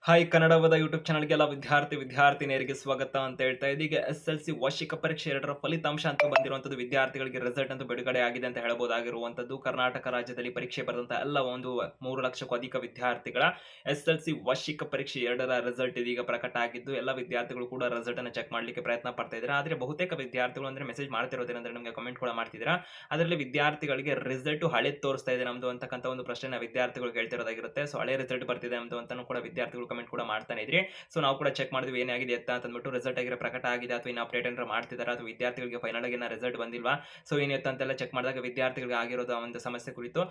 Hi ಕನ್ನಡವದ YouTube ಚಾನಲ್ಗೆಲ್ಲ ವಿದ್ಯಾರ್ಥಿನಿಯರಿಗೆ ಸ್ವಾಗತ ಅಂತ ಹೇಳ್ತಾ ಇದೀಗ ಎಸ್ ವಾರ್ಷಿಕ ಪರೀಕ್ಷೆ 2ರ ಫಲಿತಾಂಶ ಅಂತ ಬಂದಿರುವಂತದ್ದು ವಿದ್ಯಾರ್ಥಿಗಳಿಗೆ ರಿಸಲ್ಟ್ ಅಂತ ಬಿಡುಗಡೆ ಆಗಿದೆ ಅಂತ ಹೇಳಬಹುದಾಗಿರುವಂತದ್ದು ಕರ್ನಾಟಕ ರಾಜ್ಯದಲ್ಲಿ ಪರೀಕ್ಷೆ ಬರೆದಂತ ಎಲ್ಲ ಒಂದು 3 ಲಕ್ಷಕ್ಕೂ ಅಧಿಕ ವಿದ್ಯಾರ್ಥಿಗಳ ವಾರ್ಷಿಕ ಪರೀಕ್ಷೆ 2ರ ರಿಸಲ್ಟ್ ಇದೀಗ ಪ್ರಕಟ ಆಗಿದ್ದು ಎಲ್ಲ ವಿದ್ಯಾರ್ಥಿಗಳು ಕೂಡ ರಿಸಲ್ಟ್ ಅನ್ನು ಚೆಕ್ ಮಾಡಲಿಕ್ಕೆ ಪ್ರಯತ್ನ ಪಡ್ತಾ ಇದ್ದಾರೆ. ಆದ್ರೆ ಬಹುತೇಕ ವಿದ್ಯಾರ್ಥಿಗಳು ಅಂದ್ರೆ ಮೆಸೇಜ್ ಮಾಡ್ತಿರೋದೇನಂದ್ರೆ ನಮಗೆ ಕಮೆಂಟ್ ಕೂಡ ಮಾಡ್ತಿದ್ದೀರಾ. ಅದರಲ್ಲಿ ವಿದ್ಯಾರ್ಥಿಗಳಿಗೆ ರಿಸಲ್ಟ್ ಹಳೆದ್ ತೋರಿಸ್ತಾ ಇದೆ ನಮ್ದು ಅಂತಕ್ಕಂಥ ಒಂದು ಪ್ರಶ್ನೆ ವಿದ್ಯಾರ್ಥಿಗಳು ಹೇಳ್ತಿರೋದಾಗಿರುತ್ತೆ. ಸೊ ಹಳೆ ರಿಸಲ್ಟ್ ಬರ್ತಿದೆ ನಮ್ದು ಅಂತಾನು ಕೂಡ ವಿದ್ಯಾರ್ಥಿಗಳು ಕಮೆಂಟ್ ಕೂಡ ಮಾಡ್ತಾನೆ ಇದ್ರಿ. ಸೊ ನಾವು ಕೂಡ ಚೆಕ್ ಮಾಡಿದ್ವಿ ಏನಾಗಿದೆ ಎತ್ತ ಅಂತ ಅಂದ್ಬಿಟ್ಟು ರಿಸಲ್ಟ್ ಆಗಿರೋ ಪ್ರಕಟ ಆಗಿದೆ ಅಥವಾ ಇನ್ನು ಅಪ್ಡೇಟ್ ಏನಾರ ಮಾಡ್ತಿದಾರ ಅಥವಾ ವಿದ್ಯಾರ್ಥಿಗಳಿಗೆ ಫೈನಲ್ ಆಗಿ ರಿಸಲ್ಟ್ ಬಂದಿಲ್ವಾ. ಸೊ ಏನಿತ್ತು ಅಂತೆಲ್ಲ ಚೆಕ್ ಮಾಡಿದಾಗ ವಿದ್ಯಾರ್ಥಿಗಳಿಗೆ ಆಗಿರೋದು ಒಂದು ಸಮಸ್ಯೆ ಕುರಿತು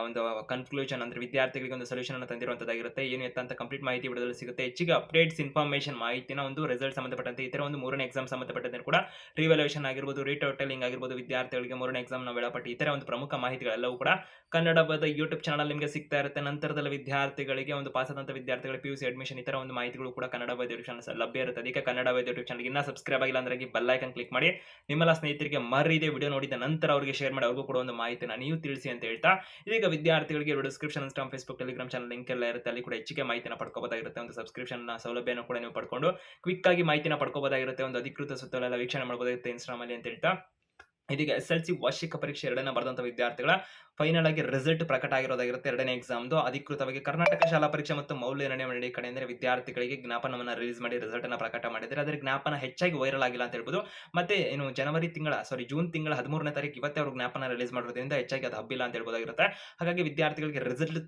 ಒಂದು ಕನ್ಕ್ಲೂಷನ್ ಅಂದ್ರೆ ವಿದ್ಯಾರ್ಥಿಗಳಿಗೆ ಒಂದು ಸೊಲ್ಯೂಷನ್ ಅನ್ನು ತಂದಿರುವಂತದ್ದಾಗಿರುತ್ತೆ. ಏನು ಎತ್ತ ಅಂತ ಕಂಪ್ಲೀಟ್ ಮಾಹಿತಿ ವಿಡಿಯೋದಲ್ಲಿ ಸಿಗುತ್ತೆ. ಹೆಚ್ಚಿಗೆ ಅಪ್ಡೇಟ್ಸ್ ಇನ್ಫಾರ್ಮೇಷನ್ ಮಾಹಿತಿನ ಒಂದು ರಿಸಲ್ಟ್ ಸಂಬಂಧಪಟ್ಟಂತೆ ಇತರ ಒಂದು 3ನೇ ಎಕ್ಸಾಮ್ ಸಂಬಂಧಪಟ್ಟಂತೆ ಕೂಡ ರಿವ್ಯಾಲ್ಯೂಯೇಷನ್ ಆಗಿರ್ಬೋದು, ರೀಟೋಟಲಿಂಗ್ ಆಗಿರ್ಬೋದು, ವಿದ್ಯಾರ್ಥಿಗಳಿಗೆ 3ನೇ ಎಕ್ಸಾಮ್ ನ ವೇಳಾಪಟ್ಟಿ ಇತರ ಒಂದು ಪ್ರಮುಖ ಮಾಹಿತಿಗಳೆಲ್ಲವೂ ಕೂಡ ಕನ್ನಡ ಯೂಟ್ಯೂಬ್ ಚಾನಲ್ ನಿಮಗೆ ಸಿಗ್ತಾ ಇರುತ್ತೆ. ನಂತರದಲ್ಲಿ ವಿದ್ಯಾರ್ಥಿಗಳಿಗೆ ಒಂದು ಪಾಸ್ ಆದಂತ ವಿದ್ಯಾರ್ಥಿಗಳ ಪಿಯುಸಿ ಅಡ್ಮಿಷನ್ ಇತರ ಒಂದು ಮಾಹಿತಿಗಳು ಕೂಡ ಕನ್ನಡ ಯೂಟ್ಯೂಬ್ ಚಾನಲ್ ಲಭ್ಯ ಇರುತ್ತೆ. ಅದಕ್ಕೆ ಕನ್ನಡ ಯೂಟ್ಯೂಬ್ ಚಾನಲ್ ಇನ್ನ ಸಬ್ಸ್ಕ್ರೈಬ್ ಆಗಿಲ್ಲ ಅಂದ್ರೆ ಬೆಲ್ ಐಕಾನ್ ಕ್ಲಿಕ್ ಮಾಡಿ ನಿಮ್ಮೆಲ್ಲ ಸ್ನೇಹಿತರಿಗೆ ಮರಿದೆ ವಿಡಿಯೋ ನೋಡಿದ ನಂತರ ಅವರಿಗೆ ಶೇರ್ ಮಾಡಿ ಅವ್ರಿಗೂ ಕೂಡ ಒಂದು ಮಾಹಿತಿನ ನೀವು ತಿಳಿಸಿ ಅಂತ ಹೇಳ್ತಾ ಇದೀಗ ವಿದ್ಯಾರ್ಥಿಗಳಿಗೆ description Instagram Facebook Telegram channel link ಎಲ್ಲ ಇರುತ್ತೆ. ಅಲ್ಲಿ ಕೂಡ ಹೆಚ್ಚಿಗೆ ಮಾಹಿತಿನ ಪಡ್ಕೋಬಹುದಾಗಿರುತ್ತೆ. ಒಂದು ಸಬ್ಸ್ಕ್ರಿಪ್ಷನ್ ಸೌಲಭ್ಯನ ಕೂಡ ನೀವು ಪಡ್ಕೊಂಡು ಕ್ವಿಕ್ ಆಗಿ ಮಾಹಿತಿನ ಪಡ್ಕೋಬಹುದಾಗಿರುತ್ತೆ. ಒಂದು ಅಧಿಕೃತ ಸುತ್ತಲೆಲ್ಲ ವೀಕ್ಷಣೆ ಮಾಡಬಹುದಾಗಿರುತ್ತೆ ಇನ್ಸ್ಟಾಗ್ರಾಮ್ ಅಲ್ಲಿ ಅಂತ ಹೇಳ್ತಾ ಇದೀಗ ವಾರ್ಷಿಕ ಪರೀಕ್ಷೆ 2ನ ಬರೆದಂತ ವಿದ್ಯಾರ್ಥಿಗಳ ಫೈನಲ್ ಆಗಿ ರಿಸಲ್ಟ್ ಪ್ರಕಟ ಆಗಿರೋದಾಗಿರುತ್ತೆ. 2ನೇ ಎಕ್ಸಾಮ್ದು ಅಧಿಕೃತವಾಗಿ ಕರ್ನಾಟಕ ಶಾಲಾ ಪರೀಕ್ಷೆ ಮತ್ತು ಮೌಲ್ಯ ನಿರ್ಣಯ ಕಡೆಯಿಂದ ವಿದ್ಯಾರ್ಥಿಗಳಿಗೆ ಜ್ಞಾಪನವನ್ನು ರಿಲೀಸ್ ಮಾಡಿ ರಿಸಲ್ಟ್ ಅನ್ನು ಪ್ರಕಟ ಮಾಡಿದ್ದಾರೆ. ಅದರ ಜ್ಞಾಪನ ಹೆಚ್ಚಾಗಿ ವೈರಲ್ ಆಗಿಲ್ಲ ಅಂತ ಹೇಳ್ಬೋದು. ಮತ್ತೆ ಏನು ಜೂನ್ ತಿಂಗಳ 13ನೇ ತಾರೀಕು ಇವತ್ತೇ ಅವರು ಜ್ಞಾಪನ ರಿಲೀಸ್ ಮಾಡೋದ್ರಿಂದ ಹೆಚ್ಚಾಗಿ ಅದು ಹಬ್ಬಿಲ್ಲ ಅಂತ ಹೇಳ್ಬೋದಾಗಿರುತ್ತೆ. ಹಾಗಾಗಿ ವಿದ್ಯಾರ್ಥಿಗಳಿಗೆ ರಿಸಲ್ಟ್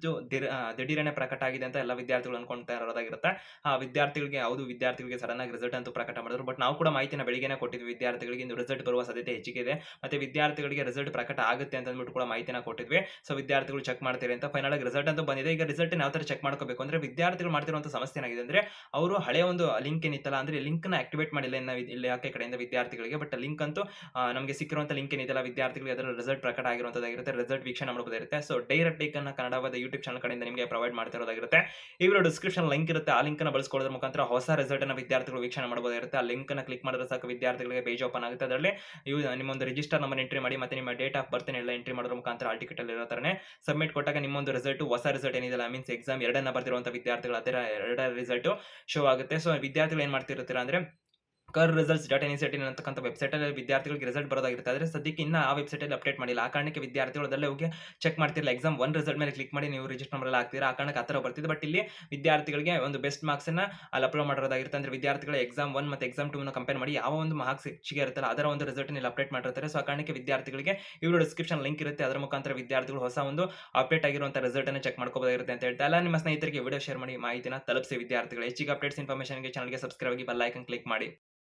ದಿಢೀರನೆ ಪ್ರಕಟ ಆಗಿದೆ ಅಂತ ಎಲ್ಲ ವಿದ್ಯಾರ್ಥಿಗಳು ಅನ್ಕೊಂತಾ ಇರೋದಾಗಿರುತ್ತೆ. ಆ ವಿದ್ಯಾರ್ಥಿಗಳಿಗೆ ಸಡನ್ ಆಗಿ ರಿಸಲ್ಟ್ ಅಂತೂ ಪ್ರಕಟ ಮಾಡಿದ್ರು. ಬಟ್ ನಾವು ಕೂಡ ಮಾಹಿತಿನ ಬೆಳಿಗ್ಗೆನೇ ಕೊಟ್ಟಿದ್ವಿ ವಿದ್ಯಾರ್ಥಿಗಳಿಗೆ ಇಂದು ರಿಸಲ್ಟ್ ಬರುವ ಸಾಧ್ಯತೆ ಹೆಚ್ಚಿಗೆ ಇದೆ. ಮತ್ತೆ ವಿದ್ಯಾರ್ಥಿಗಳಿಗೆ ರಿಸಲ್ಟ್ ಪ್ರಕಟ ಆಗುತ್ತೆ ಅಂತ ಅಂದ್ಬಿಟ್ಟು ಕೂಡ ಮಾಹಿತಿನ ಕೊಟ್ಟಿದ್ವಿ. ಸೊ ವಿದ್ಯಾರ್ಥಿಗಳು ಚೆಕ್ ಮಾಡ್ತೀರಿ ಅಂತ ಫೈನಲ್ ಆಗಿ ರಿಸಲ್ಟ್ ಅಂತ ಬಂದಿದೆ. ಈಗ ರಿಸಲ್ಟ್ ಯಾವ ತರ ಚೆಕ್ ಮಾಡ್ಕೋಬೇಕು ಅಂದ್ರೆ ವಿದ್ಯಾರ್ಥಿಗಳು ಮಾಡ್ತಿರುವಂತ ಸಮಸ್ಯೆ ಏನಾಗಿದೆ ಅಂದ್ರೆ ಅವರು ಹಳೆಯ ಒಂದು ಲಿಂಕ್ ಏನಿತ್ತಲ್ಲ ಅಂದ್ರೆ ಲಿಂಕ್ ನ ಆಕ್ಟಿವೇಟ್ ಮಾಡಿಲ್ಲ ಇಲ್ಲಿ ಯಾಕೆ ಕಡೆಯಿಂದ ವಿದ್ಯಾರ್ಥಿಗಳಿಗೆ. ಬಟ್ ಲಿಂಕ್ ಅಂತೂ ನಮಗೆ ಸಿಕ್ಕಿರುವಂತ ಲಿಂಕ್ ಏನಿದೆಲ್ಲ ವಿದ್ಯಾರ್ಥಿಗಳಿಗೆ ಅದರ ರಿಸಲ್ಟ್ ಪ್ರಕಟ ಆಗಿರುವಂತದ್ದಾಗಿರುತ್ತೆ. ರಿಸಲ್ಟ್ ವೀಕ್ಷಣೆ ಮಾಡಬಹುದಾಗಿರುತ್ತೆ. ಸೊ ಡೈರೆಕ್ಟ್ ಲಿಂಕ್ ಅನ್ನ ಕನ್ನಡವಾದ ಯೂಟ್ಯೂಬ್ ಚಾನಲ್ ಕಡೆಯಿಂದ ನಿಮಗೆ ಪ್ರೊವೈಡ್ ಮಾಡ್ತಿರೋದಾಗಿರುತ್ತೆ. ಈ ವಿಡಿಯೋ ಡಿಸ್ಕ್ರಿಪ್ಷನ್ ಲಿಂಕ್ ಇರುತ್ತೆ. ಆ ಲಿಂಕ್ ಅನ್ನು ಬಳಸ್ಕೊಳ್ಳೋದ್ರ ಮುಖಾಂತರ ಹೊಸ ರಿಸಲ್ಟ್ ಅನ್ನ ವಿದ್ಯಾರ್ಥಿಗಳು ವೀಕ್ಷಣೆ ಮಾಡಬಹುದಾಗಿರುತ್ತೆ. ಆ ಲಿಂಕ್ ಅನ್ನು ಕ್ಲಿಕ್ ಮಾಡಿದ್ರೆ ಸಾಕು ವಿದ್ಯಾರ್ಥಿಗಳಿಗೆ ಪೇಜ್ ಓಪನ್ ಆಗುತ್ತೆ. ಅದರಲ್ಲಿ ನಿಮ್ಮ ಒಂದು ರಿಜಿಸ್ಟರ್ ನಂಬರ್ ಎಂಟ್ರಿ ಮಾಡಿ ಮತ್ತೆ ನಿಮ್ಮ ಡೇಟ್ ಆಫ್ ಬರ್ತ್ ಎಲ್ಲ ಎಂಟ್ರಿ ಮಾಡೋದ್ರ ಮುಖಾಂತರ ಆಲ್ ಟಿಕೆಟ್ ಅಲ್ಲಿ ಇರೋ ತರನೇ ಸಬ್ಮಿಟ್ ಕೊಟ್ಟಾಗ ನಿಮ್ಮೊಂದು ರಿಸಲ್ಟ್ ಹೊಸ ರಿಸಲ್ಟ್ ಏನಿದೆ ಮೀನ್ಸ್ ಎಕ್ಸಾಮ್ 2ನ್ನ ಬರ್ತಿರುವಂತ ವಿದ್ಯಾರ್ಥಿಗಳು ಅದರ 2ರ ರಿಸಲ್ಟ್ ಶೋ ಆಗುತ್ತೆ. ಸೊ ವಿದ್ಯಾರ್ಥಿಗಳು ಏನ್ ಮಾಡ್ತಿರ್ತೀರಾ ಅಂದ್ರೆ results.nic.in ಅಂತಕ್ಕಂಥ ವೆಬ್ಸೈಟ್ ಅಲ್ಲಿ ವಿದ್ಯಾರ್ಥಿಗಳಿಗೆ ರಿಸಲ್ಟ್ ಬರೋದಾಗಿರುತ್ತೆ. ಆದರೆ ಸದ್ಯಕ್ಕೆ ಇನ್ನ ಆ ವೆಬ್ಸೈಟ್ ಅಲ್ಲಿ ಅಪ್ಡೇಟ್ ಮಾಡಿಲ್ಲ. ಆ ಕಾರಣಕ್ಕೆ ವಿದ್ಯಾರ್ಥಿಗಳು ಅದಲ್ಲೇ ಹೋಗಿ ಚೆಕ್ ಮಾಡ್ತಿರಲಿಲ್ಲ. ಎಕ್ಸಾಮ್ 1 ರಿಸಲ್ಟ್ ಮೇಲೆ ಕ್ಲಿಕ್ ಮಾಡಿ ನೀವು ರಿಜಿಸ್ಟರ್ ನಂಬರ್ ಎಲ್ಲ ಹಾಕ್ತೀರಾ. ಆ ಕಾರಣಕ್ಕೆ ಆ ತರ ಬರ್ತಿದೆ. ಬಟ್ ಇಲ್ಲಿ ವಿದ್ಯಾರ್ಥಿಗಳಿಗೆ ಒಂದು ಬೆಸ್ಟ್ ಮಾರ್ಕ್ಸ್ ಅನ್ನ ಅಲ್ಲಿ ಅಪ್ಲೋಡ್ ಮಾಡಿರೋದಾಗಿರುತ್ತೆ. ಅಂದ್ರೆ ವಿದ್ಯಾರ್ಥಿಗಳ ಎಕ್ಸಾಮ್ 1 ಮತ್ತೆ ಎಕ್ಸಾಮ್ 2 ನ ಕಂಪೇರ್ ಮಾಡಿ ಯಾವ ಒಂದು ಮಾರ್ಕ್ಸ್ ಹೆಚ್ಚಿಗೆ ಇರುತ್ತಲ್ಲ ಅದರ ಒಂದು ರಿಸಲ್ಟ್ ಇಲ್ಲಿ ಅಪ್ಡೇಟ್ ಮಾಡಿರ್ತಾರೆ. ಸೊ ಆ ಕಾರಣಕ್ಕೆ ವಿದ್ಯಾರ್ಥಿಗಳಿಗೆ ಇವರು ಡಿಸ್ಕ್ರಿಪ್ಷನ್ ಲಿಂಕ್ ಇರುತ್ತೆ. ಅದರ ಮುಖಾಂತರ ವಿದ್ಯಾರ್ಥಿಗಳು ಹೊಸ ಒಂದು ಅಪ್ಡೇಟ್ ಆಗಿರುವಂತಹ ರಿಸಲ್ಟ್ ಅನ್ನು ಚೆಕ್ ಮಾಡ್ಕೋಬಹುದಾಗಿರುತ್ತೆ ಅಂತ ಹೇಳ್ತಾ ಎಲ್ಲ ನಿಮ್ಮ ಸ್ನೇಹಿತರಿಗೆ ವಿಡಿಯೋ ಶೇರ್ ಮಾಡಿ ಮಾಹಿತಿನ ತಲುಪಿಸಿ ವಿದ್ಯಾರ್ಥಿಗಳು ಹೆಚ್ಚಿಗೆ ಅಪ್ಡೇಟ್ಸ್ ಇನ್ಫಾರ್ಮೇಷನ್ಗೆ ಚಾನಲ್ಗೆ ಸಬ್ಸ್ಕ್ರೈಬ್ ಆಗಿ ಬೆಲ್ ಐಕಾನ್ ಕ್ಲಿಕ್ ಮಾಡಿ.